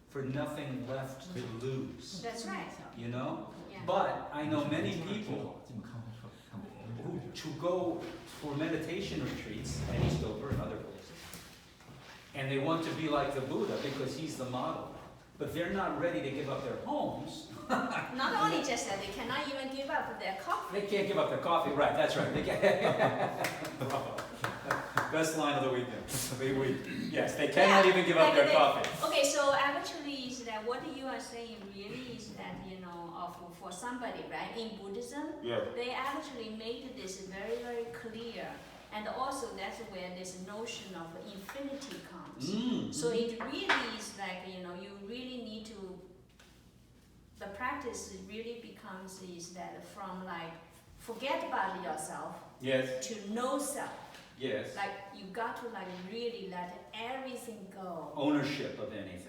for nothing left to lose. That's right. You know? Yeah. But I know many people who to go for meditation retreats at Eastover and other places, and they want to be like the Buddha because he's the model. But they're not ready to give up their homes. Not only just that, they cannot even give up their coffee. They can't give up their coffee, right, that's right. They can't. Bravo. Best line of the weekend. Yes, they cannot even give up their coffee. Okay, so actually is that what you are saying really is that, you know, for somebody, right, in Buddhism, Yeah. they actually made this very, very clear. And also that's where this notion of infinity comes. So it really is like, you know, you really need to, the practice really becomes is that from like, forget about yourself Yes. to know self. Yes. Like you got to like really let everything go. Ownership of anything.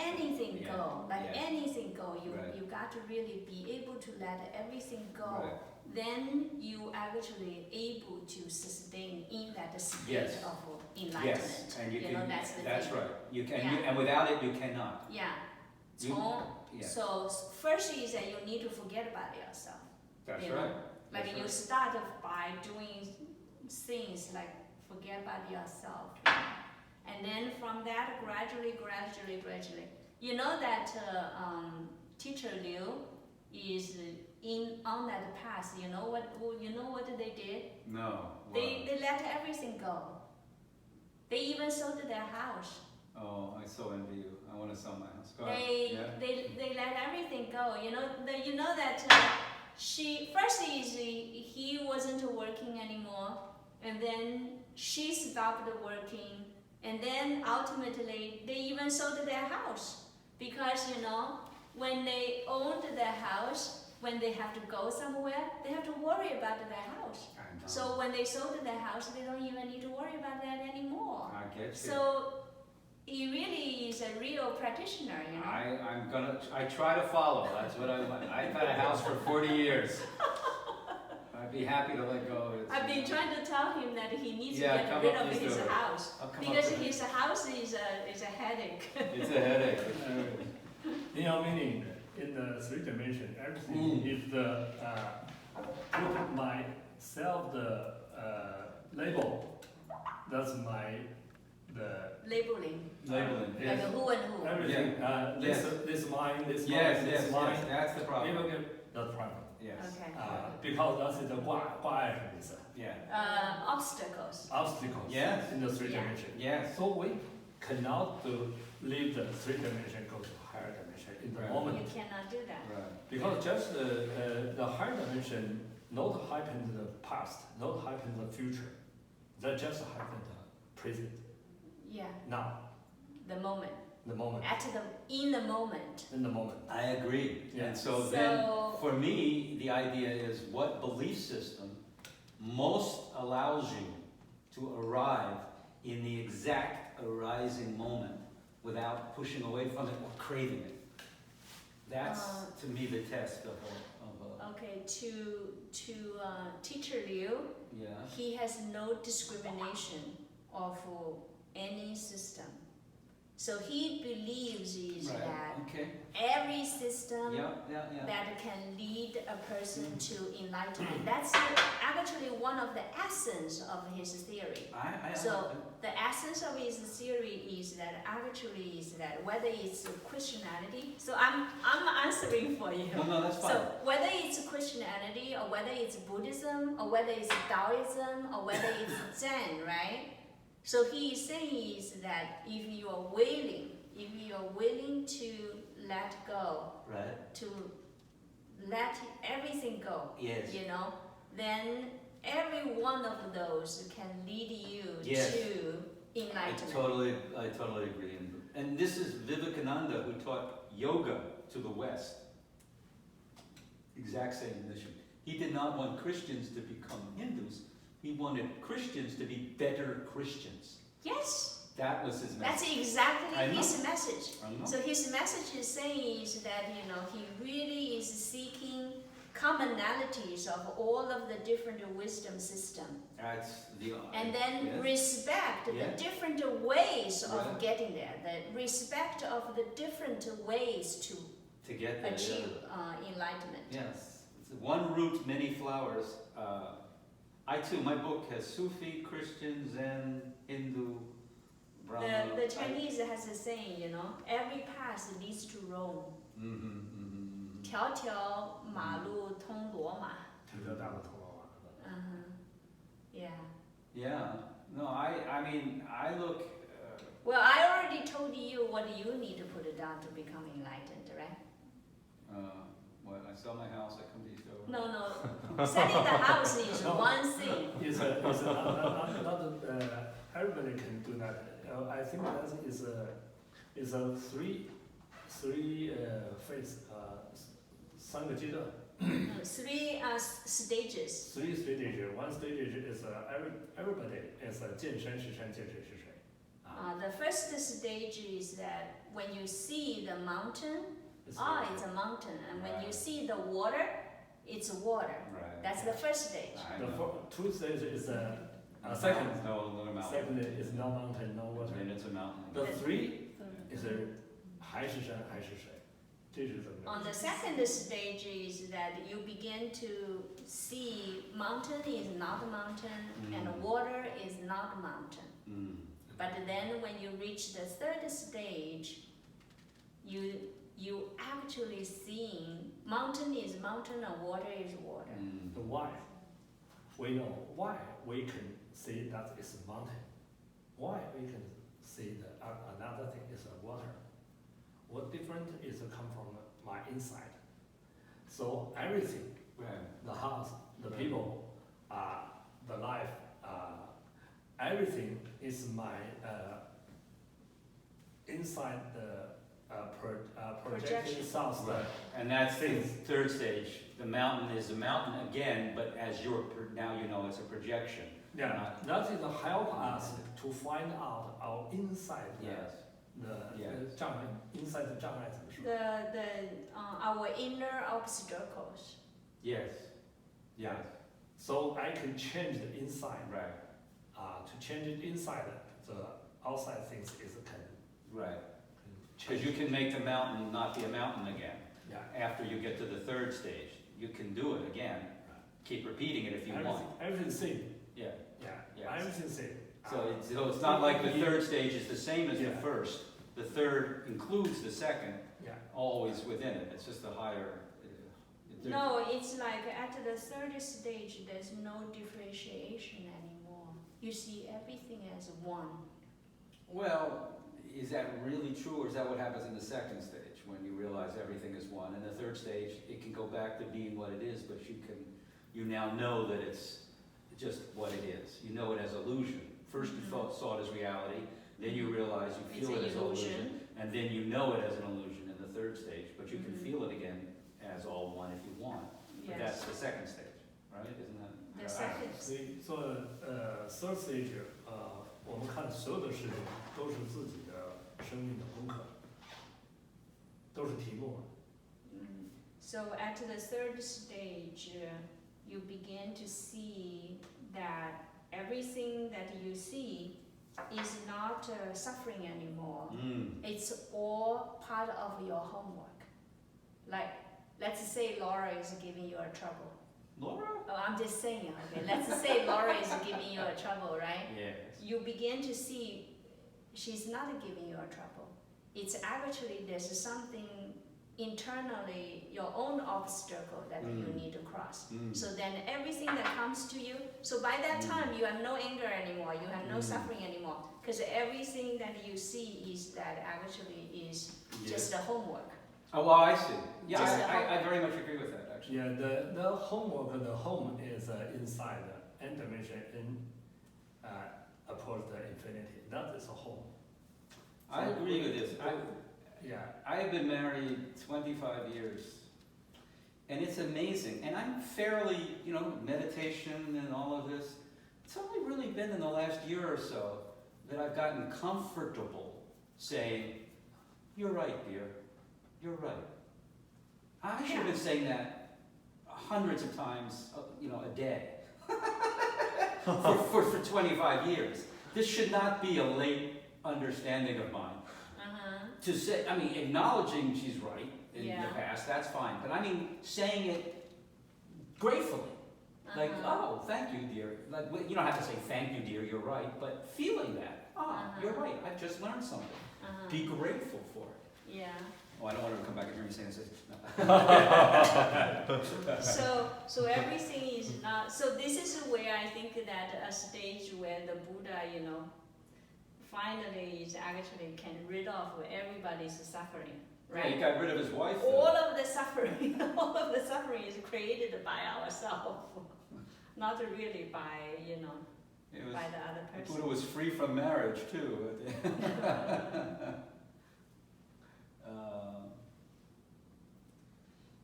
Anything go. Like Yeah. anything go. Right. You got to really be able to let everything go. Right. Then you actually able to sustain in that state Yes. of enlightenment. Yes, and you know, can. that's the That's thing. right. You can, Yeah. and without it, you cannot. Yeah. Yeah. So first is that you need to forget about yourself. That's you right. know? Like That's you right. start by doing things like forget about yourself, and then from that gradually, you know that teacher Liu is on that path. You know what they did? No. They let everything go. They even sold their house. Oh, I so envy you. I want to sell my house. Go ahead. They let everything go. You know that he wasn't working anymore, and then she stopped working, and then ultimately they even sold their house because when they owned their house, when they have to go somewhere, they have to worry about their house. I know. So when they sold their house, they don't even need to worry about that anymore. I get you. So he really is a real practitioner, I try to follow. That's what I want. I've had a house for 40 years. I'd be happy to let go. I've been trying to tell him that he needs to Yeah, get come rid up, of please his do it. house I'll come because up to it. his house is a headache. It's a headache. In your meaning, in the three dimension, everything is the put myself the label. That's the Labeling, Labeling. like yes. a who and who. Everything. Yes. This mine, this Yes, mine, yes, this mine. yes. That's the problem. That's the problem. Yes. Okay. Because that is the 挂碍 Yeah. Obstacles. obstacles Yes. in the three Yeah. dimension. Yes. So we cannot leave the three dimension go to higher dimension in the Right. moment. You cannot do that. Right. Because just the higher dimension not happen in the past, not happen in the future. That just happen in the present. Yeah, Now, the moment. the moment. In the moment. In the moment. I agree. Yeah. And so then, for me, the idea is what belief system most allows you to arrive in the exact arising moment without pushing away from it or craving it. That's, to me, the test of a Okay, to Teacher Liu, yeah. he has no discrimination of any system. So he believes that Okay. every system Yeah. that can lead a person to enlightenment. That's actually one of the essence of his theory. So the essence of his theory is that actually is that whether it's Christianity, so I'm answering for you. No, that's fine. So whether it's Christianity or whether it's Buddhism or whether it's Taoism or whether it's Zen, right? So he is saying is that if you are willing to let go, Right. to let everything go, Yes. then every one of those can lead you Yes. to enlightenment. I totally agree. And this is Vivekananda who taught yoga to the West. Exact same mission. He did not want Christians to become Hindus. He wanted Christians to be better Christians. Yes, That was his message. that's exactly I know. his message. I know. So his message is saying is that he really is seeking commonalities of all of the different wisdom system. That's the And then yes. respect Yeah. the different ways of Right. getting there, the respect of the different ways to get there. achieve enlightenment. Yes, it's one root, many flowers. I too, my book has Sufi, Christian, Zen, Hindu, Brahma. The Chinese has a saying, every path leads to Rome. 条条马路通罗马。条条大路通罗马。Yeah. Yeah. No, I mean, I look. Well, I already told you what you need to put down to become enlightened, right? What? I sell my house. I come to Eastover. No. Selling the house is one thing. It's not everybody can do that. I think that is a three phase 三个阶段。Three stages. Three stages. One stage is everybody is 见山是山，见水是水。The first stage is that when you see the mountain, it's a mountain, and when you see the water, it's water. Right. That's the first stage. The two stages is second. No mountain. Second is no mountain, no water. Then it's a mountain. The three is 还是山还是水，这是怎么样？ On the second stage is that you begin to see mountain is not a mountain and water is not a mountain. But then when you reach the third stage, you actually seeing mountain is mountain and water is water. The why? We know why we can see that it's a mountain. Why we can see that another thing is a water. What different is come from my inside. So everything, the house, the people, the life, everything is my inside the projection source. Right. And that's the third stage. The mountain is a mountain again, but as now you know it's a projection. Yeah, that is help us to find out our inside. Yes. The 障碍 inside 的障碍怎么说？ Our inner obstacles. Yes. Yes. So I can change the inside. Right. To change it inside, the outside things is can. Right. Because you can make the mountain not be a mountain again. Yeah. After you get to the third stage, you can do it again. Keep repeating it if you want. Everything same. Yeah. Yeah. Everything same. So it's not like the third stage is the same as the first. The third includes the second. Yeah. Always within it. It's just a higher. No, it's like at the third stage, there's no differentiation anymore. You see everything as one. Well, is that really true, or is that what happens in the second stage when you realize everything is one? In the third stage, it can go back to being what it is, but you now know that it's just what it is. You know it as illusion. First you saw it as reality, then you realize you feel it as illusion, and then you know it as an illusion in the third stage, but you can feel it again as all one if you want. But that's the second stage, right? Isn't that? The second. 所以做third stage，我们看所有的事情都是自己的生命的功课，都是题目。So at the third stage, you begin to see that everything that you see is not suffering anymore. It's all part of your homework. Like, let's say Laura is giving you a trouble. Laura? Oh, I'm just saying, okay. Let's say Laura is giving you a trouble, right? Yes. You begin to see she's not giving you a trouble. It's actually there's something internally, your own obstacle that you need to cross. So then everything that comes to you, so by that time you have no anger anymore, you have no suffering anymore, because everything that you see is that actually is just a homework. Oh, well, I see. Yeah, Just I very much agree with that, actually. Yeah, the homework, the home is inside n dimension in approach the infinity. That is a home. I agree with this. I have been married 25 years, and it's amazing. And I'm fairly, meditation and all of this. It's only really been in the last year or so that I've gotten comfortable saying, "You're right, dear. You're right." I should have been saying that hundreds of times, a day for 25 years. This should not be a late understanding of mine. To say, acknowledging she's right in the past, that's fine. But saying it gratefully. Like, oh, thank you, dear. Like, you don't have to say thank you, dear, you're right, but feeling that, you're right, I've just learned something. Be grateful for it. Yeah. Oh, I don't want her to come back and hear me saying this. No. So everything is not, so this is where I think that a stage where the Buddha, finally is actually can rid of everybody's suffering, right? Yeah, he got rid of his wife. All of the suffering is created by ourselves, not really by, by the other person. Buddha was free from marriage too.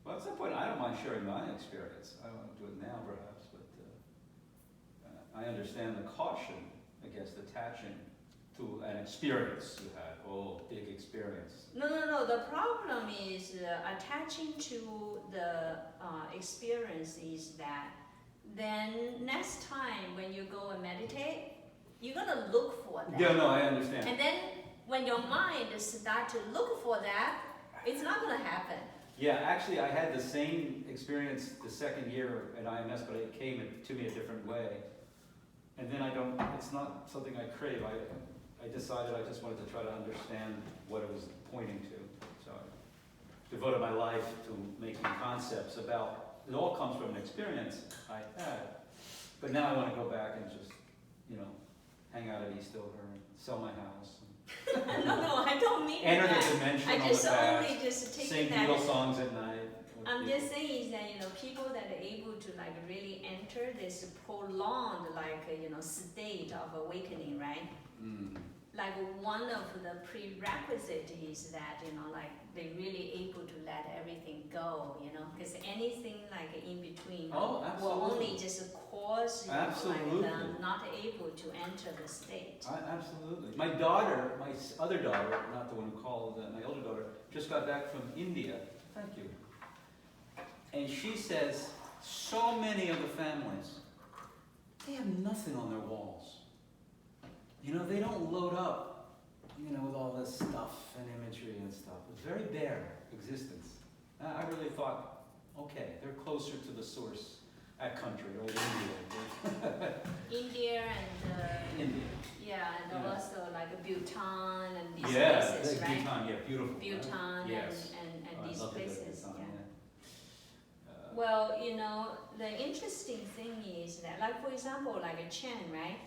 Well, at some point, I don't mind sharing my experience. I don't want to do it now, perhaps, but I understand the caution against attaching to an experience you had. Oh, big experience. No. The problem is attaching to the experience is that then next time when you go and meditate, you're gonna look for that. Yeah, no, I understand. And then when your mind starts to look for that, it's not gonna happen. Yeah, actually, I had the same experience the second year at IMS, but it came to me a different way. And then it's not something I crave. I decided I just wanted to try to understand what it was pointing to. So I devoted my life to making concepts about, it all comes from an experience I had. But now I want to go back and just, hang out at Eastover and sell my house. No, I don't mean Enter that. the dimension I of just the past. only just take Sing that. Beatles songs at night. I'm just saying is that people that are able to really enter this prolonged state of awakening, right? Like one of the prerequisites is that they're really able to let everything go, because anything in between will only just cause you them not able to enter the state. Absolutely. My daughter, my other daughter, not the one who called, my older daughter, just got back from India. Thank you. And she says, so many of the families, they have nothing on their walls. They don't load up, with all this stuff and imagery and stuff. It's very bare existence. I really thought, okay, they're closer to the source at country, right? India and India. and also Bhutan and these places, right? Bhutan, beautiful. Bhutan right? Yes. and these love to go to places. Bhutan, Well, the interesting thing is that, for example, a Chen, right?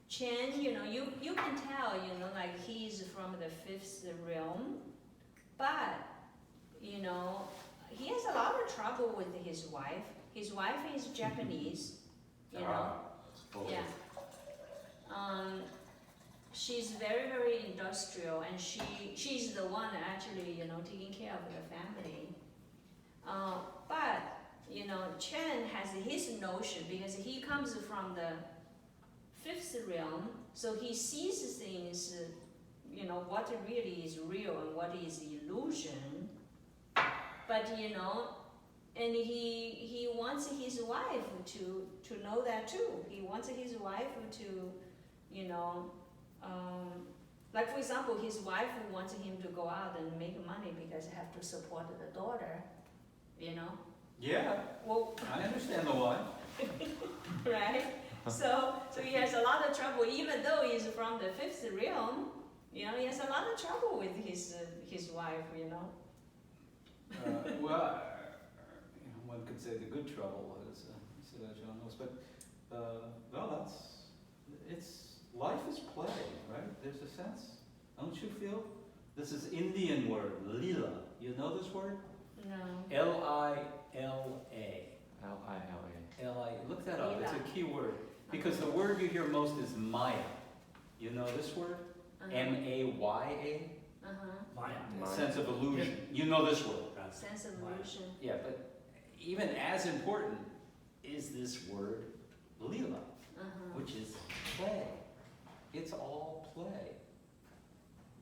Chen, you can tell, he's from the fifth realm, but, he has a lot of trouble with his wife. His wife is Japanese, she's very, very industrial, and she's the one actually, taking care of the family. But, Chen has his notion because he comes from the fifth realm, so he sees things, what really is real and what is illusion. But, and he wants his wife to know that too. He wants his wife to, for example, his wife wants him to go out and make money because he have to support the daughter, Yeah, Well, I understand the why. right? So he has a lot of trouble, even though he's from the fifth realm. He has a lot of trouble with his wife. Well, one could say the good trouble is John knows, but life is play, right? There's a sense, don't you feel? This is Indian word, lila. You know this word? No. Lila. Lila. Look that up. It's a key word because the word you hear most is Maya. You know this word? Maya. Maya. Sense of illusion. You know this word. Sense of illusion. Yeah, but even as important is this word lila, which is play. It's all play.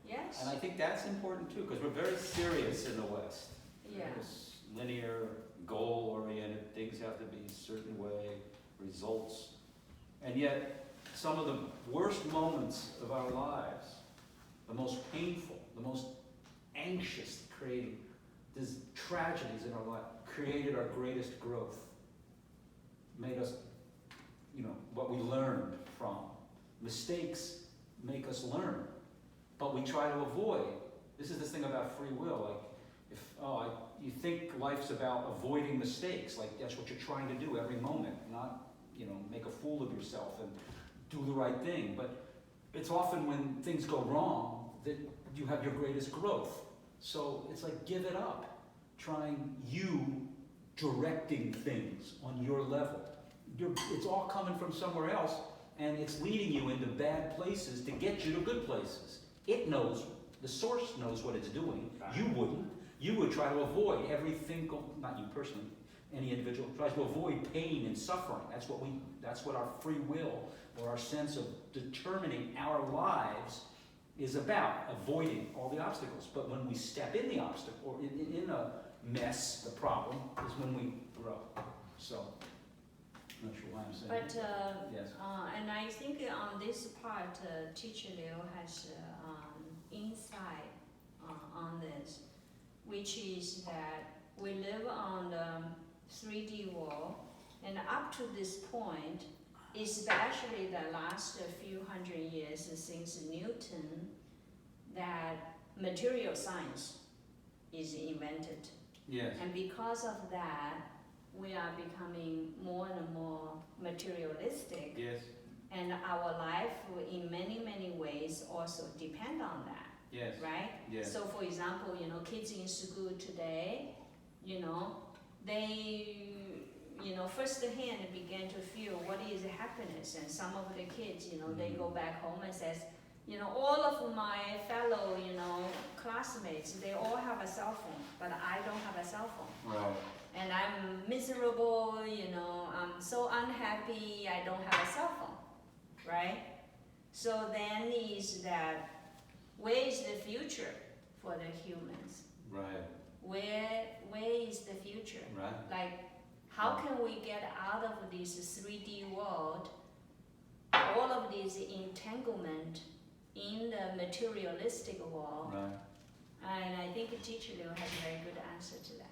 Yes. And I think that's important too, because we're very serious in the West. Yeah. There's linear, goal-oriented, things have to be a certain way, results. And yet, some of the worst moments of our lives, the most painful, the most anxious, creating these tragedies in our life, created our greatest growth, made us, what we learned from. Mistakes make us learn, but we try to avoid. This is this thing about free will, like, you think life's about avoiding mistakes, like that's what you're trying to do every moment, not, make a fool of yourself and do the right thing. But it's often when things go wrong that you have your greatest growth. So it's like, give it up. Trying directing things on your level. It's all coming from somewhere else, and it's leading you into bad places to get you to good places. It knows, the source knows what it's doing. You wouldn't. You would try to avoid everything, not you personally, any individual tries to avoid pain and suffering. That's what our free will, or our sense of determining our lives is about, avoiding all the obstacles. But when we step in the obstacle, or in a mess, the problem is when we grow. So, I'm not sure why I'm saying But, yes. and I think on this part, Teacher Liu has insight on this, which is that we live on the 3D world, and up to this point, especially the last few hundred years since Newton, that material science is invented. Yes. And because of that, we are becoming more and more materialistic. Yes. And our life in many, many ways also depend on that. Yes. Right? Yes. So for example, kids in school today, they, first hand began to feel what is happiness. And some of the kids, they go back home and says, all of my fellow, classmates, they all have a cell phone, but I don't have a cell phone. Right. And I'm miserable, I'm so unhappy, I don't have a cell phone, right? So then is that, where is the future for the humans? Right. Where is the future? Right. Like, how can we get out of this 3D world, all of this entanglement in the materialistic world? Right. And I think Teacher Liu has a very good answer to that.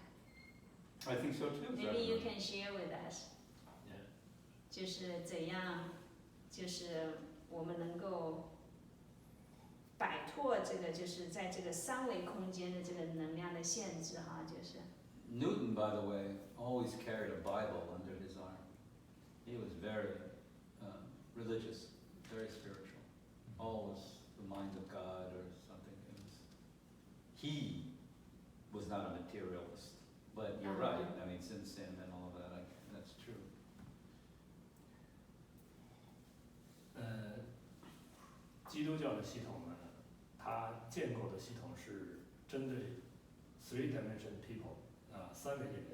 I think so too. Maybe you can share with us. Yeah. 就是怎样，就是我们能够摆脱这个，就是在这个三维空间的这个能量的限制哈，就是。Newton, by the way, always carried a Bible under his arm. He was very religious, very spiritual. Always the mind of God or something. He was not a materialist, but you're right. I mean, since sin and all of that, that's true. 基督教的系统呢，它建构的系统是针对 three-dimension people 三维的人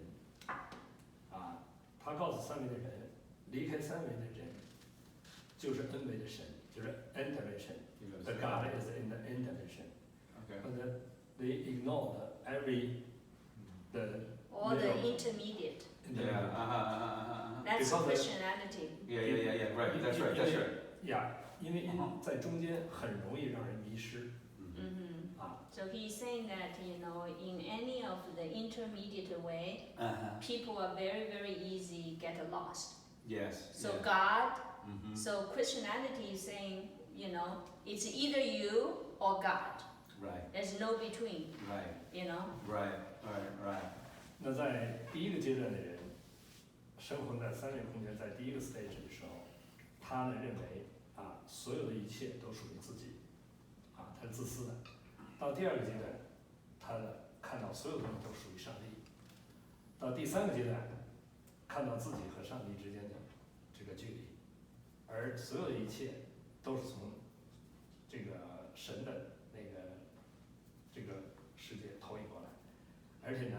他告诉三维的人，离开三维的人就是 n 维的神，就是 n dimension。The God is in the n dimension. Okay. But they ignore Or the intermediate. Yeah. That's Christianity. Yeah. Right. That's right. Yeah. 因为在中间很容易让人迷失。So he's saying that, in any of the intermediate way, people are very, very easy get lost. Yes. So God, so Christianity is saying, it's either you or God. Right. There's no between. Right. Right. 那在第一个阶段的人，生活在三维空间，在第一个 stage 的时候，他呢认为所有的一切都属于自己，他是自私的。到第二个阶段，他看到所有东西都属于上帝。到第三个阶段，看到自己和上帝之间的这个距离，而所有的一切都是从这个神的这个世界投影过来。而且呢，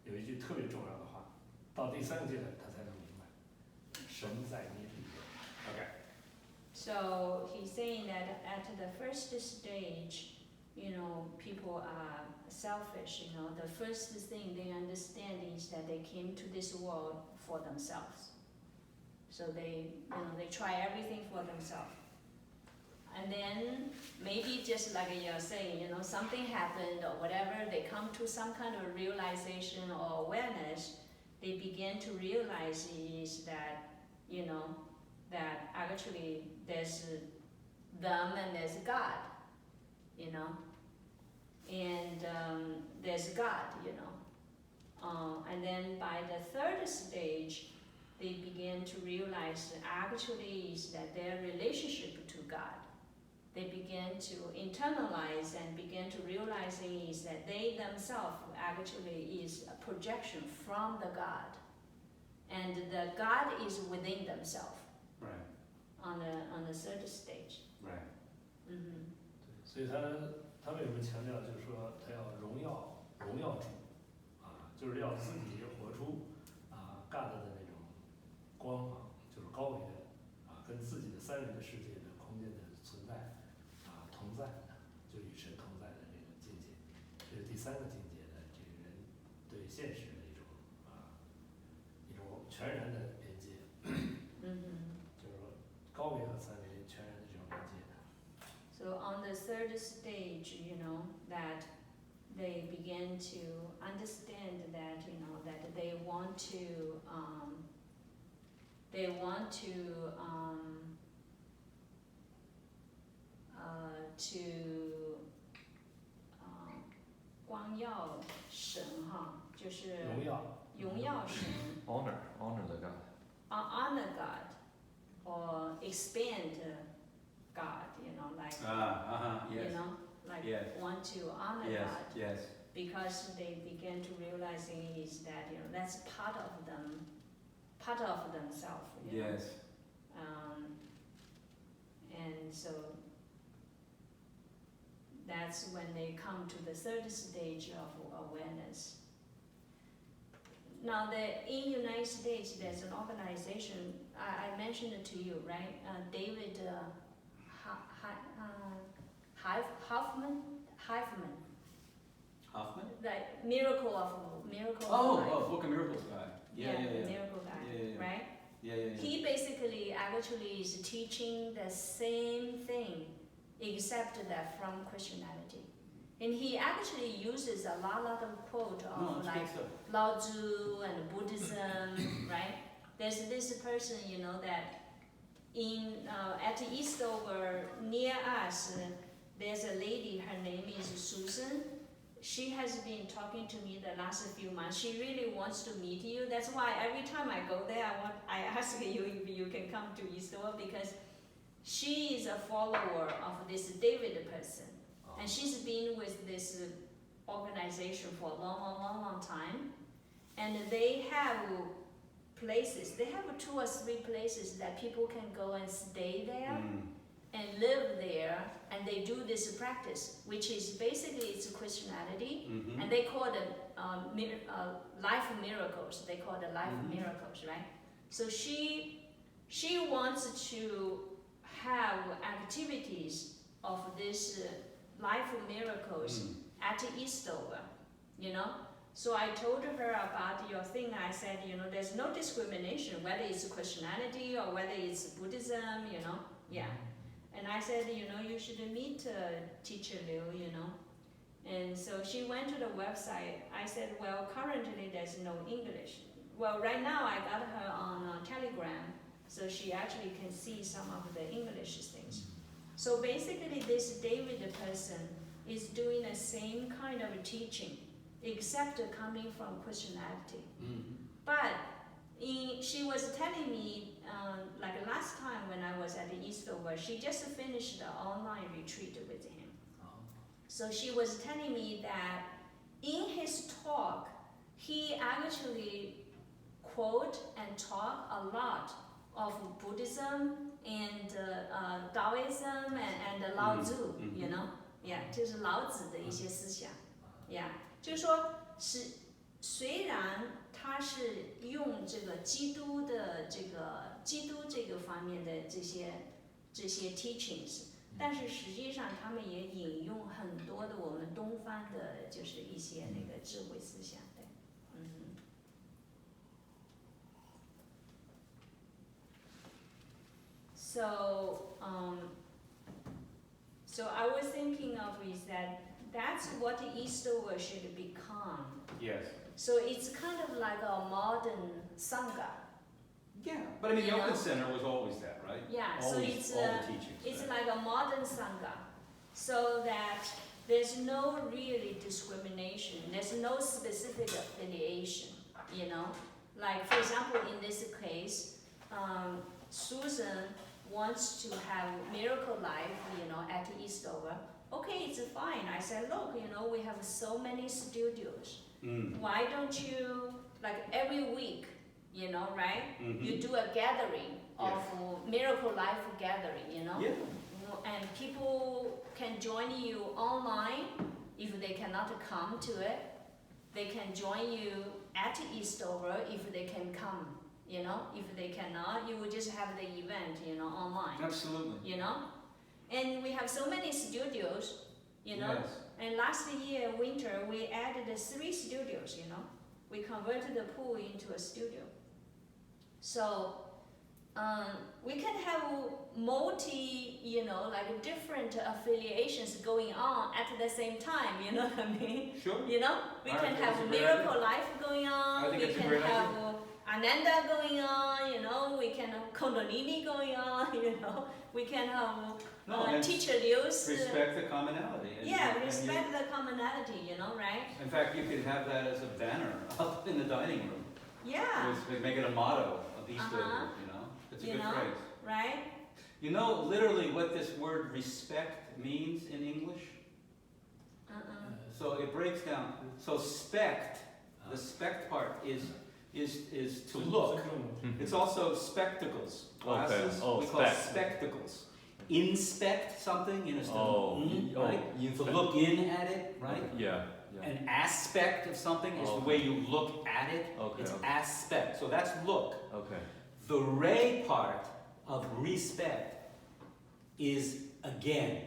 有一句特别重要的话，到第三个阶段他才能明白，神在你里面。Okay. So he's saying that at the first stage, people are selfish. The first thing they understand is that they came to this world for themselves. So they try everything for themselves. And then maybe just like you're saying, something happened or whatever, they come to some kind of realization or awareness. They begin to realize is that, that actually there's them and there's God, and there's God, and then by the third stage, they begin to realize that actually is that their relationship to God. They begin to internalize and begin to realizing is that they themselves actually is a projection from the God, and the God is within themselves. Right. On the third stage. Right. 所以他为什么强调就是说他要荣耀主就是要自己活出God 的那种光芒，就是高维的跟自己的三维的世界的空间的存在同在，就与神同在的这个境界，这是第三个境界的这个人对现实的一种全然的连接，就是说高维和三维全然的这种连接。So on the third stage, that they begin to understand that, that they want to光耀神哈，就是荣耀神 honor the God. Honor God or expand God, Yes. Yes. Want to honor Yes. God. Yes. Because they begin to realizing is that that's part of themselves. Yes. And so that's when they come to the third stage of awareness. Now, in United States, there's an organization I mentioned it to you, right? David Hoffman. Hoffman? Like miracle of life. Book of Miracles guy. Yeah. Miracle guy, Yeah. right? Yeah. He basically actually is teaching the same thing, except that from Christianity. And he actually uses a lot of quote of Lao Tzu and Buddhism, right? There's this person, that at Eastover near us, there's a lady, her name is Susan. She has been talking to me the last few months. She really wants to meet you. That's why every time I go there, I ask you if you can come to Eastover, because she is a follower of this David person. And she's been with this organization for a long time. And they have places, they have 2 or 3 places that people can go and stay there and live there, and they do this practice, which is basically it's Christianity, and they call it life miracles. They call it life miracles, right? So she wants to have activities of this life miracles at Eastover, So I told her about your thing. I said, there's no discrimination, whether it's Christianity or whether it's Buddhism, yeah. And I said, you should meet Teacher Liu, And so she went to the website. I said, well, currently there's no English. Well, right now I got her on Telegram, so she actually can see some of the English things. So basically this David person is doing the same kind of teaching, except coming from Christianity. But she was telling me, like last time when I was at the Eastover, she just finished the online retreat with him. So she was telling me that in his talk, he actually quote and talk a lot of Buddhism and Taoism and Lao Tzu, Yeah, 就是老子的一些思想 ，Yeah， 就是说虽然他是用这个基督这个方面的这些 teachings，但是实际上他们也引用很多的我们东方的，就是一些那个智慧思想，对，So I was thinking of is that that's what Eastover should become. Yes. So it's kind of like a modern sangha. Yeah, but I mean, the You Open know? Center was always that, right? Yeah, so Always, it's all the teachings. it's right? like a modern sangha, so that there's no really discrimination. There's no specific affiliation. You know, like for example, in this case, Susan wants to have Miracle Life, you know, at Eastover. Okay, it's fine. I said, look, you know, we have so many studios. Why don't you, like every week, you know, right? You do a gathering of Miracle Life gathering, you know? Yeah. And people can join you online if they cannot come to it. They can join you at Eastover if they can come, you know? If they cannot, you will just have the event, you know, online. Absolutely. You know? And we have so many studios, you know? Yes. And last year, winter, we added 3 studios, you know? We converted the pool into a studio. So, we can have multi, you know, like different affiliations going on at the same time, you know what I mean? Sure. You know, we I can think it's have a great Miracle idea. Life going on, I think we it's a can great have Ananda going on, you know, we can have Kundalini going on, you know, we can have and Teacher Liu's. respect the commonality. And Respect the commonality, you know, right? in fact, you could have that as a banner up in the dining room. Yeah, Make it a motto of Eastover, you know? It's a You good know? phrase. right? You know literally what this word respect means in English? So it breaks down. So spect, the spect part is to look. It's also spectacles. Glasses, Oh, we call spect. spectacles. Inspect something, you know, right? To inspect. look in at it, right? Yeah. An aspect of something is the way you look at it. Okay. It's aspect. So that's look. Okay. The ray part of respect is again.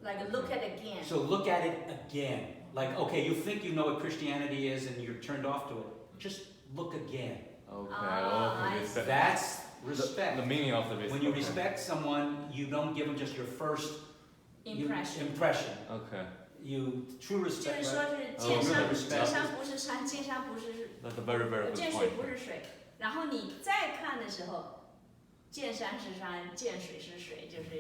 Like look at again. So look at it again. Like, okay, you think you know what Christianity is and you're turned off to it. Just look again. Okay. I Okay. see. That's respect. The meaning of the respect. When you respect someone, you don't give them just your first impression. Okay. You true 就 respect. 是说 right? 是见山 respect. 见山不是山，见山不是 That's a very very 见 good 水 point. 不是水。然后你再看的时候，见山是山，见水是水，就是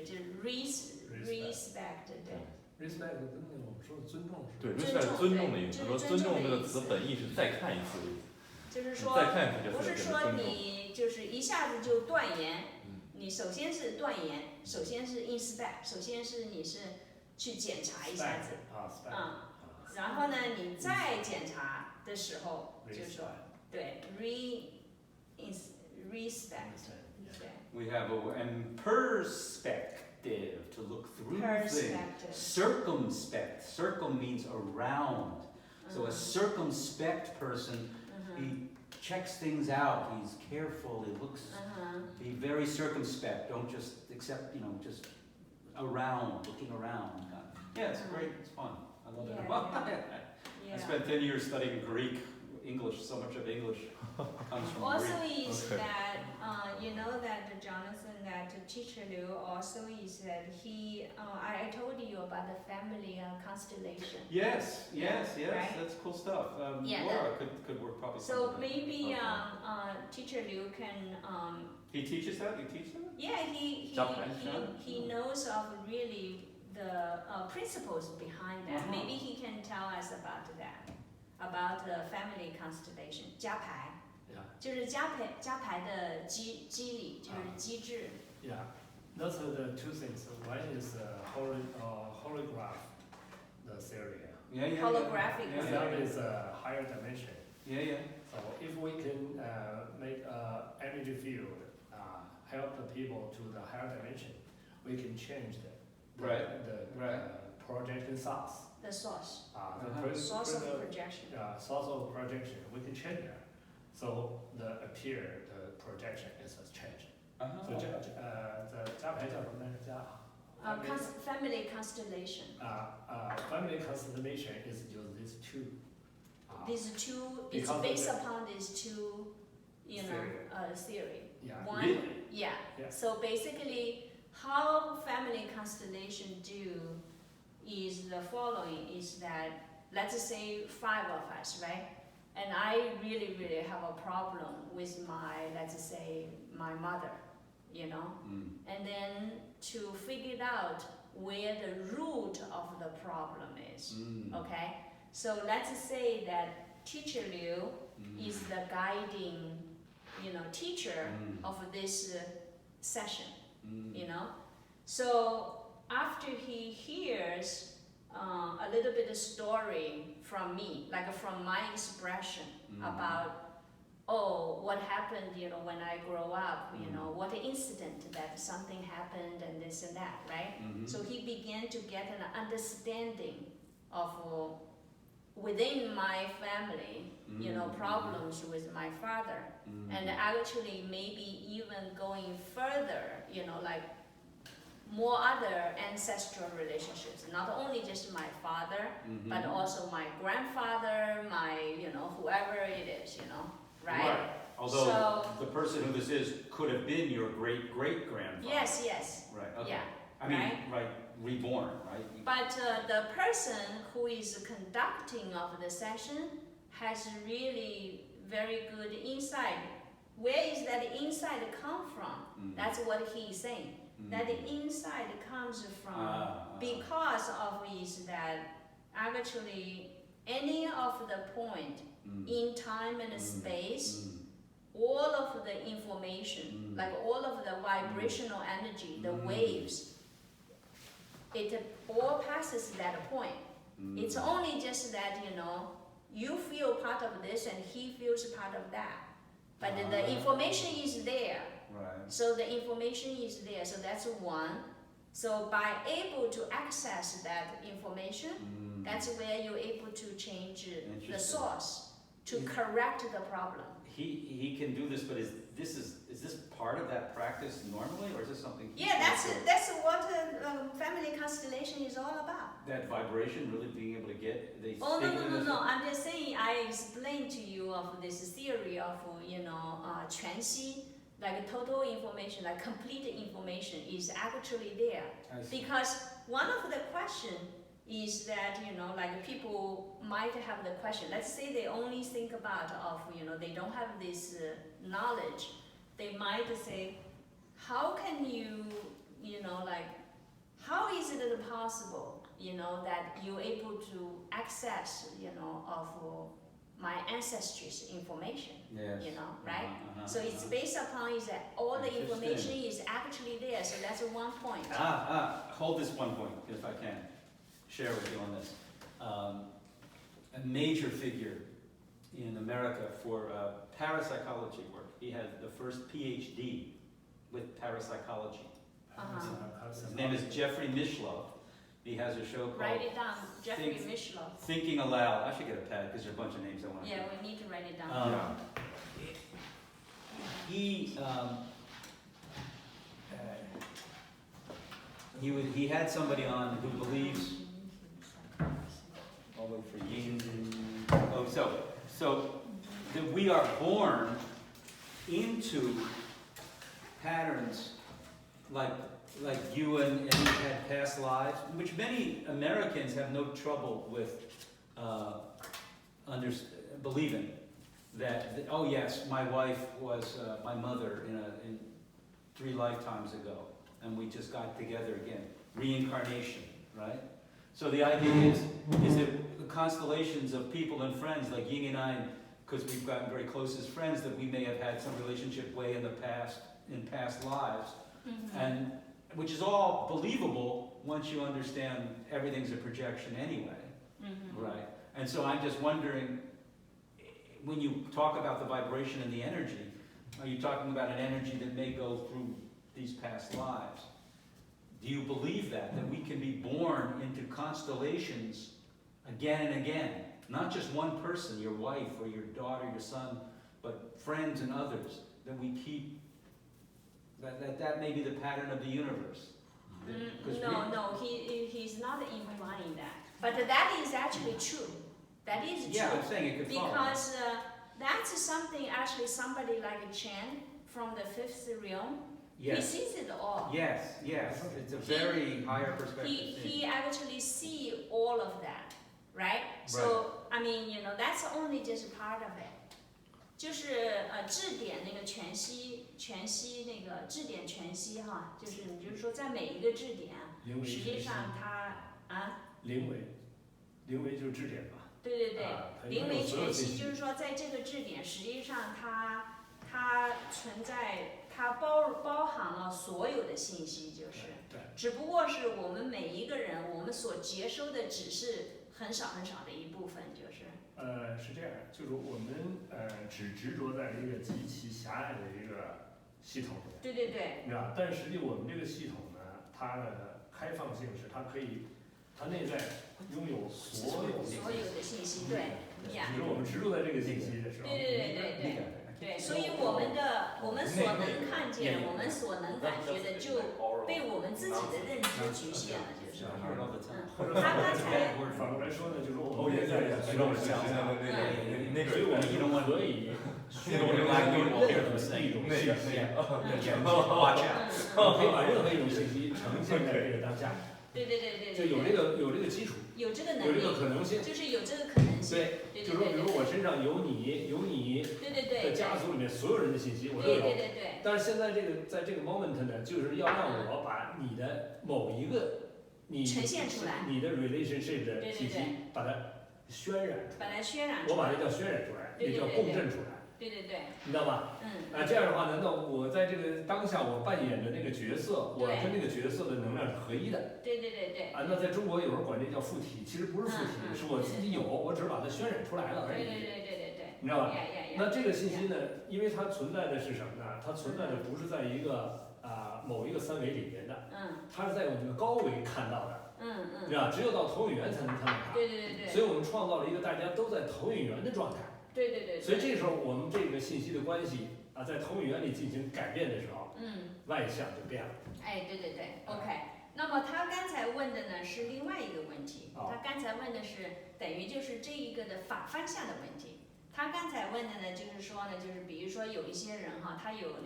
respect， 对。 respect 跟那个我们说的尊重是。对尊重，respect 尊重的意思。对说尊重这个词本意是再看一次的意思。就是说，再看一次就是不是说你就是一下子就断言，你首先是断言，首先是 inspect， 首先是你是去检查一下子，然后呢，你再检查的时候就说，对 respect， 对 We have and perspective to look through things. Perspective. Circumspect. Circum means around. So a circumspect person, he checks things out. He's careful. He looks. Be very circumspect. Don't just accept. You know, just around, looking around. Yeah, it's great. It's fun. I love it. Yeah. I spent 10 years studying Greek, English. So much of English comes from Also Greek. is Okay. that you know that Jonathan, that Teacher Liu also is that he I told you about the family constellation. Yes, Right? that's cool stuff. Yeah, Laura could work probably. So something maybe like Teacher Liu can he teaches that. You teach that? yeah he knows of really the principles behind that. Maybe he can tell us about that, about the family constellation 家牌。就是家牌的机理，就是机制。Yeah, those are the two things. One is holograph, the theory. Holographic The theory. other is a higher dimension. Yeah. So if we can make energy field help the people to the higher dimension, we can change the projection source. The source. Source of projection. Source of projection. We can change that. So the projection is changed. So 这家牌叫什么来着？ Family constellation. Family constellation is use these two. These two, it's Because of based the- upon these two, theory. Yeah. One, Really? yeah. Yeah. So basically, how family constellation do is the following: is that let's say 5 of us, right? And I really, really have a problem with let's say my mother, and then to figure it out where the root of the problem is. Okay, so let's say that Teacher Liu is the guiding, teacher of this session, So after he hears a little bit of story from me, like from my expression about, what happened, when I grow up, what incident that something happened and this and that, right? So he began to get an understanding of within my family, problems with my father, and actually maybe even going further, like more other ancestral relationships, not only just my father, but also my grandfather, my, whoever it is, right? Although So- the person who this is could have been your great-great-grandfather. Yes. Right, okay. Yeah. I mean, right? reborn, right? But the person who is conducting of the session has really very good insight. Where is that insight come from? That's what he's saying. That the insight comes from because of is that actually any of the point in time and space, all of the information, like all of the vibrational energy, the waves, it all passes that point. It's only just that, you feel part of this and he feels part of that. But the information is there. Right. So the information is there, so that's one. So by able to access that information, that's where you're able to change the source to correct the problem. He can do this, but is this part of that practice normally, or is this something? Yeah, that's what family constellation is all about. That vibration, really being able to get. No. I'm just saying. I explained to you of this theory of 全息, like total information, like complete information is actually there. Because one of the question is that, like people might have the question, let's say they only think about of, they don't have this knowledge, they might say, how can you, how is it possible, that you're able to access, of my ancestry's information, Yes. right? So it's based upon is that all the information is actually there, so that's one point. Hold this one point, if I can share with you on this. A major figure in America for parapsychology work. He had the first PhD with parapsychology. His name is Jeffrey Mishlove. He has a show called Write it down, Jeffrey Mishlove. Thinking Aloud. I should get a pad because there are a bunch of names I want to Yeah, we need to write it down. He had somebody on who believes. I'll wait for Yingxing. So that we are born into patterns like you and you had past lives, which many Americans have no trouble with believing that. Oh yes, my wife was my mother in 3 lifetimes ago, and we just got together again. Reincarnation, right? So the idea is that the constellations of people and friends like Ying and I, because we've gotten very close as friends, that we may have had some relationship way in the past, in past lives, and which is all believable once you understand everything's a projection anyway, right? And so I'm just wondering, when you talk about the vibration and the energy, are you talking about an energy that may go through these past lives? Do you believe that we can be born into constellations again and again? Not just one person, your wife or your daughter, your son, but friends and others, that we keep, that may be the pattern of the universe. No, he's not implying that. But that is actually true. That is true. Yeah, I'm saying it could follow. Because that's something actually somebody like Chen from the fifth realm, he Yes, sees it all. yes, it's a very higher perspective. He actually see all of that, right? So I mean, that's only just part of it. 就是质点那个全息那个质点全息哈，就是你就是说在每一个质点，实际上它零维就是质点嘛。对，零维全息就是说说在这个质点，实际上它存在，它包含了所有的信息，就是，只不过是我们每一个人我们所接收的只是很少的一部分，就是。是这样，就是我们只执着在一个极其狭隘的一个系统里面。对。是吧？但实际我们这个系统呢，它的开放性是它内在拥有所有的信息，对。比如我们植入在这个信息的时候。对，所以我们所能看见，我们所能感觉的，就被我们自己的认知局限了，就是。他刚才反过来说呢，就是我们现在也需要想想，所以我们可以学会任何一种信息，可以把任何一种信息呈现在这个当下。对，就有这个基础，有这个能力，有这个可能性，就是有这个可能性。对，就是说，比如我身上有你的家族里面所有人的信息，我都有。对。但是现在在这个 moment 呢，就是要让我把你的某一个呈现出来，你的 relationship 的信息，把它渲染出来。我把它叫渲染出来，也叫共振出来。对，你知道吧？这样的话，难道我在这个当下我扮演的那个角色，我跟那个角色的能量是合一的？对。那在中国有时候管这叫附体，其实不是附体，是我自己有，我只是把它渲染出来了而已。对。你知道吧？那这个信息呢，因为它存在的是什么呢？它存在的不是在一个某一个三维里面的，它是在我们的高维看到的。知道，只有到投影源才能看到它。对。所以我们创造了一个大家都在投影源的状态。对。所以这时候我们这个信息的关系在投影源里进行改变的时候，外向就变了。对 ，OK。那么他刚才问的呢是另外一个问题，他刚才问的是等于就是这一个的反方向的问题。他刚才问的呢就是说呢，就是比如说有一些人哈，他有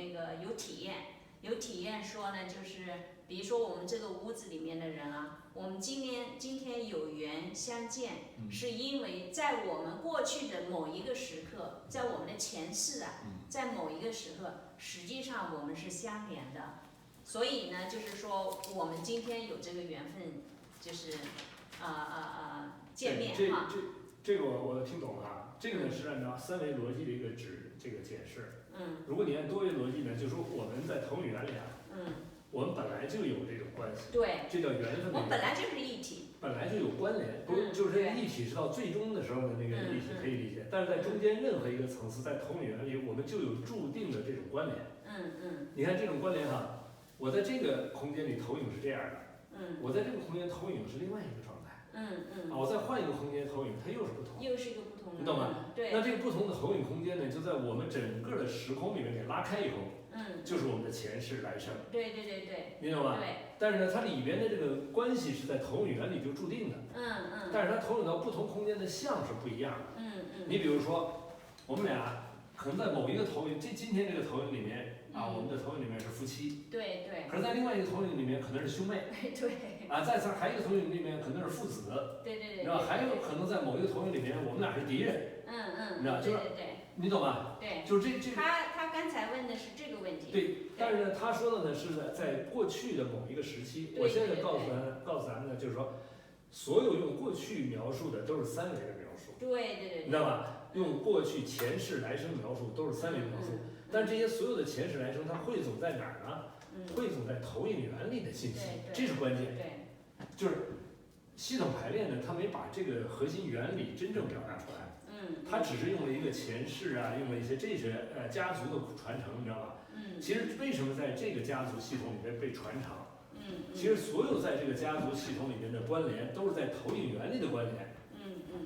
体验说呢，就是比如说我们这个屋子里面的人啊，我们今天有缘相见，是因为在我们过去的某一个时刻，在我们的前世在某一个时刻，实际上我们是相连的，所以呢，就是说我们今天有这个缘分，就是见面哈。这个我听懂了。这个呢是按照三维逻辑的一个这个解释。如果你按多维逻辑呢，就是说我们在投影源里我们本来就有这种关系。对。这叫缘分。我们本来就是一体。本来就有关联，不是就是这个一体是到最终的时候的那个一体可以理解，但是在中间任何一个层次，在投影源里，我们就有注定的这种关联。你看这种关联哈，我在这个空间里投影是这样的，我在这个空间投影是另外一个状态。我再换一个空间投影，它又是不同。又是一个不同的。你懂吗？对。那这个不同的投影空间呢，就在我们整个的时空里面给拉开以后，就是我们的前世来生。对。你懂吗？对。但是呢，它里边的这个关系是在投影源里就注定的。但是它投影到不同空间的像是不一样的。你比如说，我们俩可能在某一个投影，今天这个投影里面我们的投影里面是夫妻。对。可是在另外一个投影里面可能是兄妹。对。还有一个投影里面可能是父子。对。然后还有可能在某一个投影里面我们俩是敌人。你知道，就是你懂吗？对。就是这。他刚才问的是这个问题。对。但是呢，他说的呢是在过去的某一个时期。我现在告诉咱们呢，就是说，所有用过去描述的都是三维的描述。对。你知道吧？用过去、前世、来生描述都是三维描述。但这些所有的前世来生，它汇总在哪儿呢？汇总在投影源里的信息，这是关键。对。就是系统排列呢，它没把这个核心原理真正表达出来。它只是用了一个前世用了一些这些家族的传承，你知道吧？其实为什么在这个家族系统里面被传承？其实所有在这个家族系统里面的关联，都是在投影源里的关联。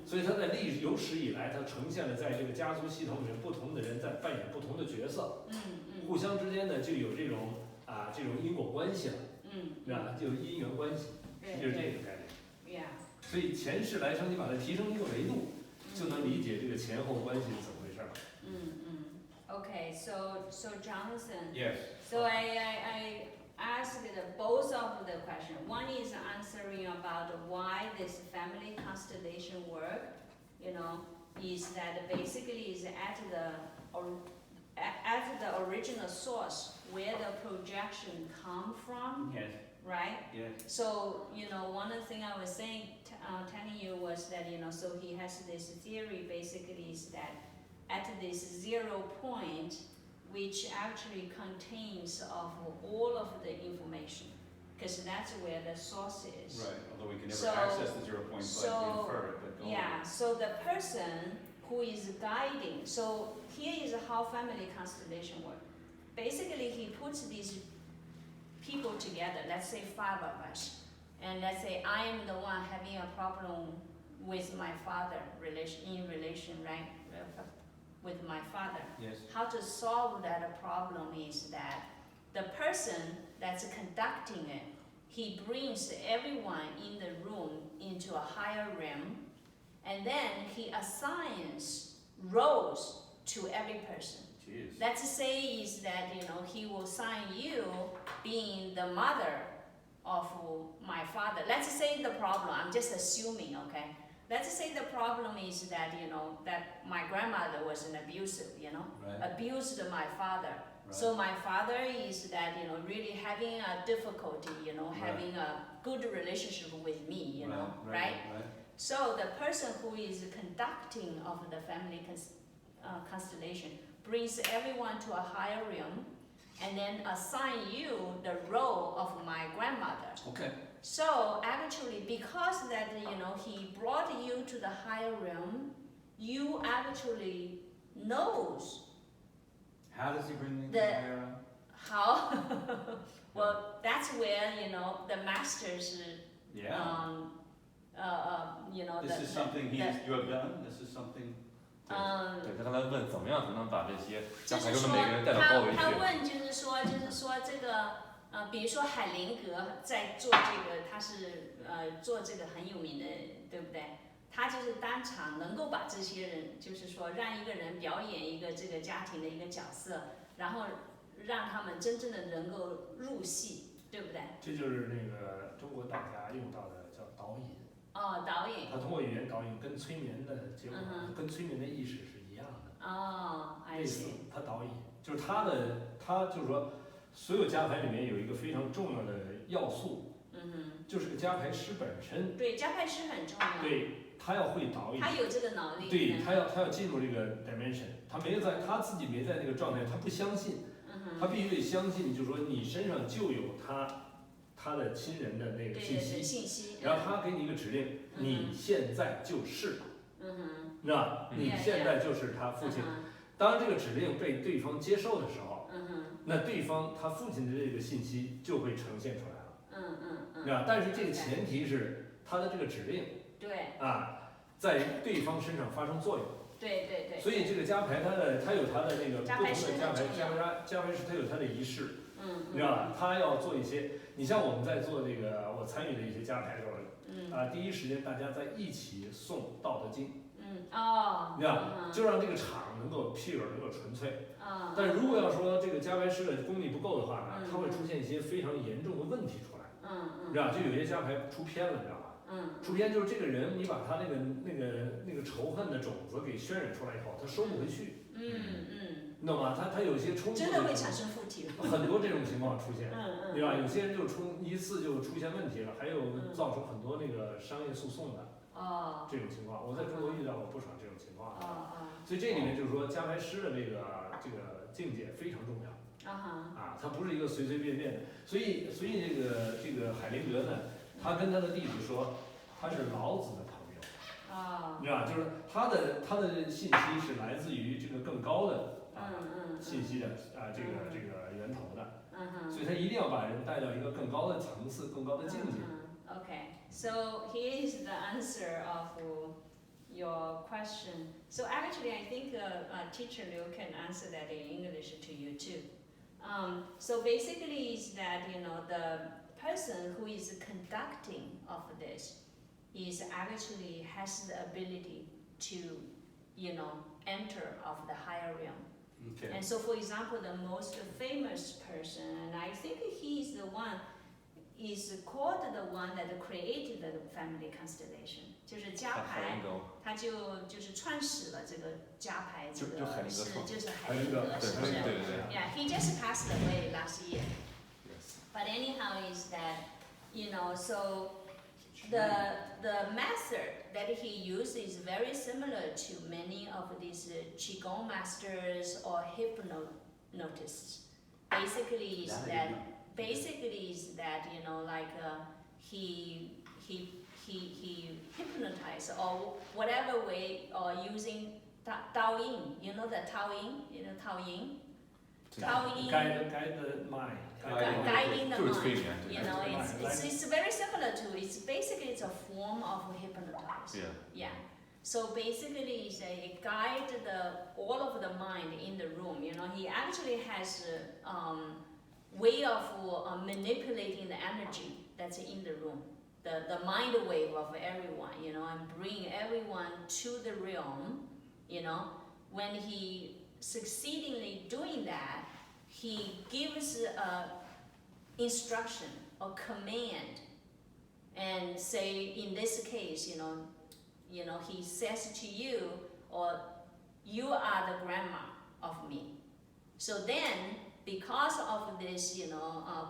所以它在有史以来，它呈现了在这个家族系统里面不同的人在扮演不同的角色。互相之间呢就有这种因果关系了。对吧？就因缘关系，就是这个概念。Yeah. 所以前世来生，你把它提升一个维度，就能理解这个前后关系是怎么回事了。Okay, so Jonathan. Yes. So I asked both of the questions. One is answering about why this family constellation work. Is that basically is at the original source where the projection come from, Yes. right? Yes. So one of the thing I was saying, telling you was that so he has this theory basically is that at this 0 point, which actually contains of all of the information, because that's where the source is. Right. Although we can never So- access the 0 point, so- but infer it. But go Yeah, so the person who is guiding, so here is how family constellation work. Basically, he puts these people together, let's say 5 of us, and let's say I am the one having a problem with my father, in relation, right, with my father. Yes. How to solve that problem is that the person that's conducting it, he brings everyone in the room into a higher realm, and then he assigns roles to every person. Jeez. Let's say is that he will assign you being the mother of my father. Let's say the problem, I'm just assuming, okay? Let's say the problem is that that my grandmother was an abusive, Right. abused my father. Right. So my father is that really having a difficulty, having a good relationship with me, right? So the person who is conducting of the family constellation brings everyone to a higher realm, and then assign you the role of my grandmother. Okay. So actually, because that he brought you to the higher realm, you actually knows How does he bring me to The- the higher realm? how. Well, that's where the masters. Yeah. This is something you have done. This is something. 对，他刚才问怎么样才能把这些加就是说牌中的每个人带到高维他去？问就是说这个比如说海灵格在做这个，他是做这个很有名的，对不对？他就是当场能够把这些人，就是说让一个人表演一个这个家庭的一个角色，然后让他们真正的能够入戏，对不对？这就是那个中国道家用到的叫导引。哦，导演。他通过语言导引，跟催眠的结果，跟催眠的意识是一样的。哦，类似，他导引，就是他就是说，所有加牌里面有一个非常重要的要素，就是个加牌师本身。对，加牌师很重要。对，他要会导引。他有这个能力。对，他要进入这个 dimension， 他自己没在那个状态，他不相信，他必须得相信，就是说你身上就有他的亲人的那个信息，然后他给你一个指令，你现在就是，是吧？你现在就是他父亲。当这个指令被对方接受的时候，那对方他父亲的这个信息就会呈现出来了，是吧？但是这个前提是他的这个指令，在对方身上发生作用。对。所以这个加牌它有它的那个不同的加牌师，它有它的仪式。你知道吧？他要做一些，你像我们在做这个，我参与的一些加牌的时候，第一时间大家在一起诵《道德经》，你知道，就让这个场能够 pure， 能够纯粹。但如果要说这个加牌师的功力不够的话呢，它会出现一些非常严重的问题出来，你知道，就有些加牌出偏了，你知道吧？出偏就是这个人，你把他那个仇恨的种子给渲染出来以后，他收不回去。你懂吗？他有一些冲突，真的会产生附体，很多这种情况出现，对吧？有些人就一次就出现问题了，还有造成很多那个商业诉讼的这种情况。我在中国遇到过不少这种情况，所以这里面就是说加牌师的这个境界非常重要它不是一个随随便便的。所以这个海灵格呢，他跟他的弟子说，他是老子的朋友，你知道，就是他的信息是来自于这个更高的。信息的这个源头的，所以他一定要把人带到一个更高的层次、更高的境界。Okay, so here is the answer of your question. So actually, I think Teacher Liu can answer that in English to you too. So basically, is that the person who is conducting of this is actually has the ability to, enter of the higher realm. Okay. And so, for example, the most famous person, and I think he's the one, is called the one that created the family constellation， 就是家牌，他就是创始了这个家牌，这个就是海灵格，是不是？ Yeah, he just passed away last year. But anyhow, is that so the method that he uses is very similar to many of these qigong masters or hypnotists. Basically, is that he hypnotized or whatever way, or using Taoying. You know the Taoying? Taoying? Taoying. Guide the mind. Guiding the mind. It's very similar to, it's a form of hypnotize. Yeah. So basically, it's a guide all of the mind in the room. He actually has a way of manipulating the energy that's in the room, the mind wave of everyone, and bring everyone to the realm. When he succeedingly doing that, he gives instruction or command, and say in this case, he says to you, or you are the grandma of me. So then, because of this,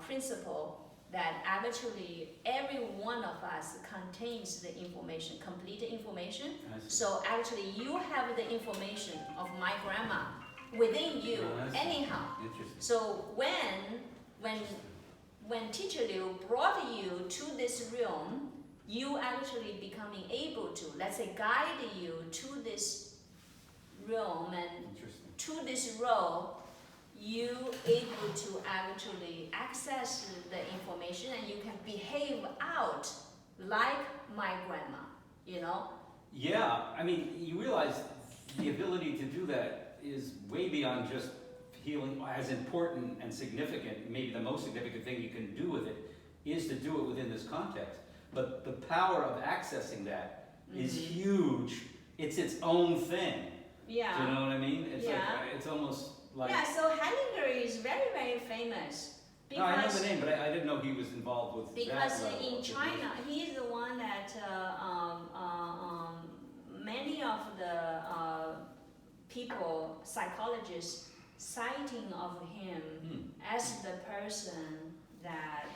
principle, that actually every one of us contains the information, complete information. So actually, you have the information of my grandma within you, anyhow. So when Teacher Liu brought you to this realm, you actually becoming able to, let's say, guide you to this realm and to this role, you able to actually access the information, and you can behave out like my grandma, Yeah, I mean, you realize the ability to do that is way beyond just healing. As important and significant, maybe the most significant thing you can do with it is to do it within this context. But the power of accessing that is huge. It's its own thing. Yeah. Do you know what I mean? It's like, it's almost like... Yeah, so Hellinger is very, very famous. No, I know the name, but I didn't know he was involved with because that level. In China, he is the one that many of the people, psychologists, citing of him as the person that,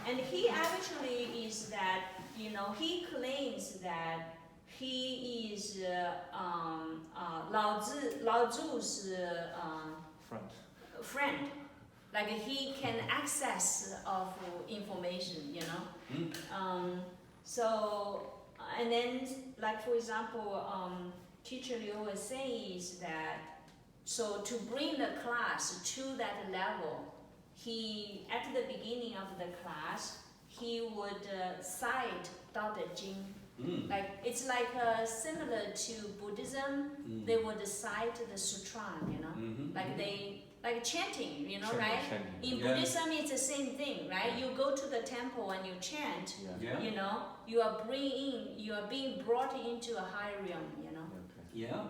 and he actually is that, he claims that he is Lao Tzu's friend. Like he can access of information, So, and then, like for example, Teacher Liu was saying is that, so to bring the class to that level, he, at the beginning of the class, he would cite Dao De Jing. Like it's like similar to Buddhism. They would cite the sutra, like they like chanting, right? In Buddhism, it's the same thing, right? You go to the temple and you chant, you are being brought into a higher realm, Yeah.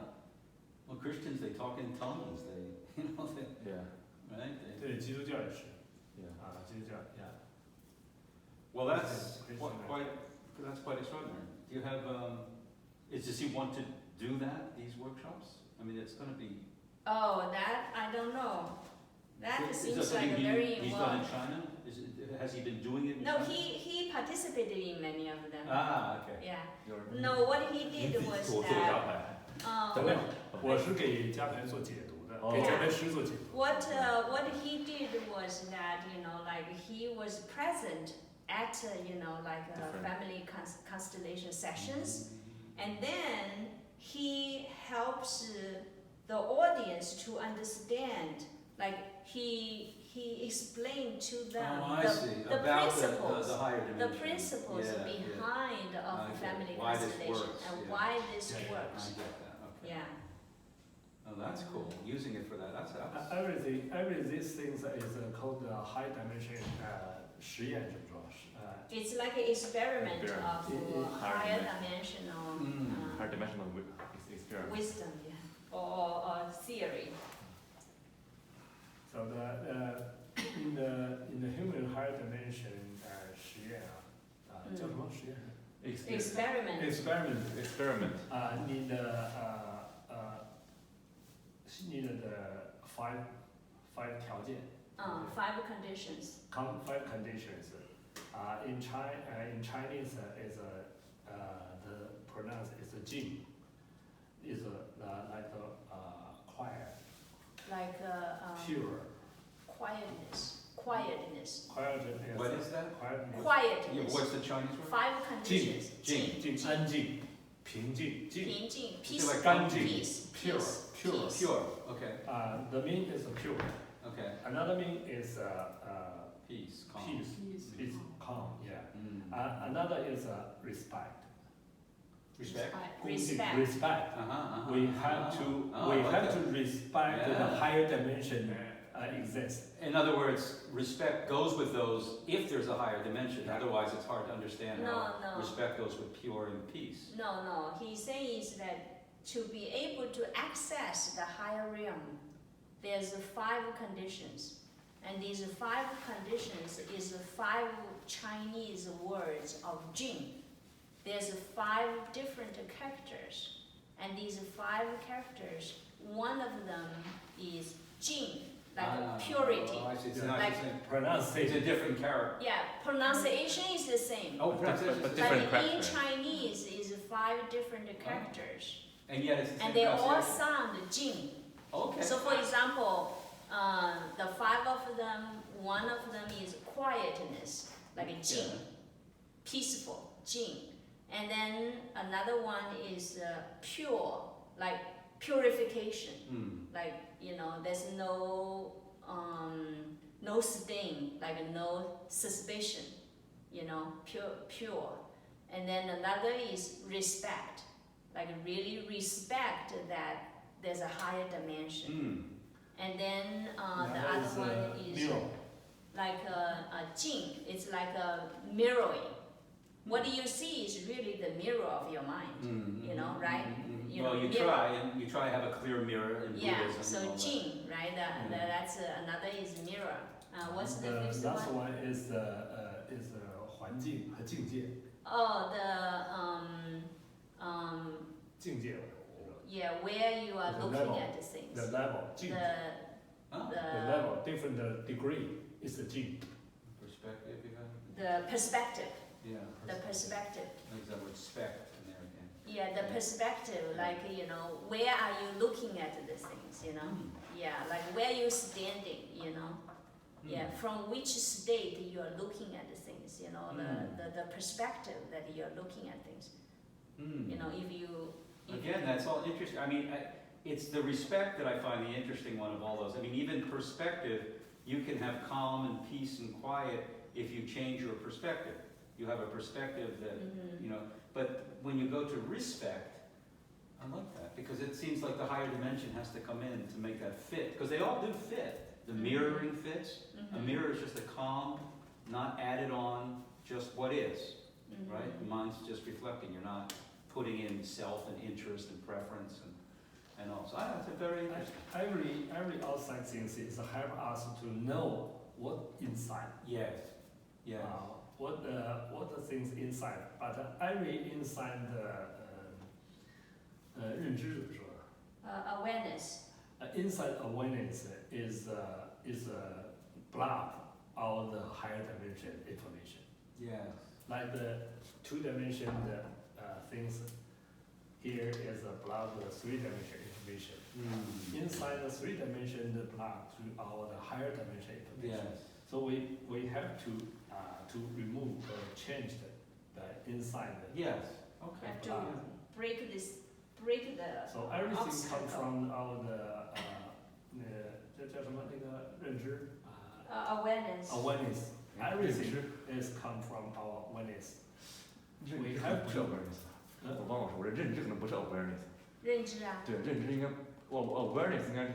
Well, Christians, they talk in tongues. They, right? 对，基督教也是。基督教 Well, that's quite extraordinary. Do you have? Does he want to do that? These workshops? I mean, it's going to be. Oh, that I don't know. That Is seems that like a very he's done in China? Has he been doing it in No, China? he participated in many of them. Ah, okay. Yeah. No, what he did was that. 我是给家牌做解读的，给家牌师做解读。What he did was that like he was present at family constellation sessions, and then he helps the audience to understand. Like he explained to them the principles, the principles behind of family constellation and why this works. I get that. Okay. Yeah. Oh, that's cool. Using it for that. That's Every these things is called high dimension 实验怎么说？It's like an experiment Experiment. of higher dimensional higher dimensional experiment. wisdom, yeah, or theory. So in the human higher dimension 实验叫什么实验 Experiment. Experiment. 你的five 条件。5 conditions. 5 conditions. In Chinese is the pronounce is a jing. Is like quiet. Like Pure. quietness. Quiet is. What is that? Quietness. Quietness. Yeah, what's the Chinese word? 5 conditions. 静安静平静静平静 like peaceful. 干净 Peace. pure Peace. Pure. Okay. The meaning is pure. Okay. Another meaning is Peace. Calm. peace, calm. Yeah. Another is respect. Respect. Respect. Respect. We have to respect the higher dimension exists. In other words, respect goes with those if there's a higher dimension. Otherwise, it's hard to understand how No. respect goes with pure and peace. No. He's saying is that to be able to access the higher realm, there's 5 conditions. And these 5 conditions is 5 Chinese words of Jing. There's 5 different characters. And these 5 characters, one of them is Jing, like purity. Oh, I see. It's not Like- the same. It's Pronunciation. a different character. Yeah, pronunciation is the same. Oh, But pronunciation. But different in characters. Chinese is 5 different characters. And yet it's the same And they all pronunciation. sound Jing. Okay. So for example, the 5 of them, one of them is quietness, like a Jing, Yeah. peaceful, Jing. And then another one is pure, like purification, like, there's no stain, like no suspicion, pure. And then another is respect, like really respect that there's a higher dimension. And then the other one is mirror. like a jing. It's like a mirroring. What you see is really the mirror of your mind. Right? Well, you mirror. try to have a clear mirror in Yeah. Buddhism. So and all that. jing, right? That's another is mirror. What's the fifth last one? one is 环境和境界。 Oh, the 境界。 yeah, where you are The looking level. at the things. The level. 境 Huh? The level, different degree is the 境。 Perspective, you have? The perspective. Yeah. The perspective. Like that word spect in there again. Yeah, the perspective, like, where are you looking at the things, Yeah, like where you standing, Yeah, from which state you are looking at the things, the perspective that you are looking at things. If you... Again, that's all interesting. I mean, it's the respect that I find the interesting one of all those. I mean, even perspective, you can have calm and peace and quiet if you change your perspective. You have a perspective that, but when you go to respect, I like that because it seems like the higher dimension has to come in to make that fit, because they all do fit. The mirroring fits. A mirror is just a calm, not added on, just what is, right? The mind's just reflecting. You're not putting in self and interest and preference and all. So that's a very interesting. Every outside thing is help us to know what inside. Yes. Yes. What the things inside, but every inside 认知怎么说 awareness. Inside awareness is block all the higher dimension information. Yes. Like the 2-dimension things, here is a block the 3-dimension information. Inside the 3-dimension block to all the higher dimension information. Yes. So we have to remove or change the inside. Yes. Okay. Have to break the So everything obstacle. comes from our 这叫什么那个认知 awareness. awareness. Everything is come from our awareness. 认知可能不是 awareness，我忘了说，我这认知可能不是 awareness。认知啊。对，认知应该，awareness 应该是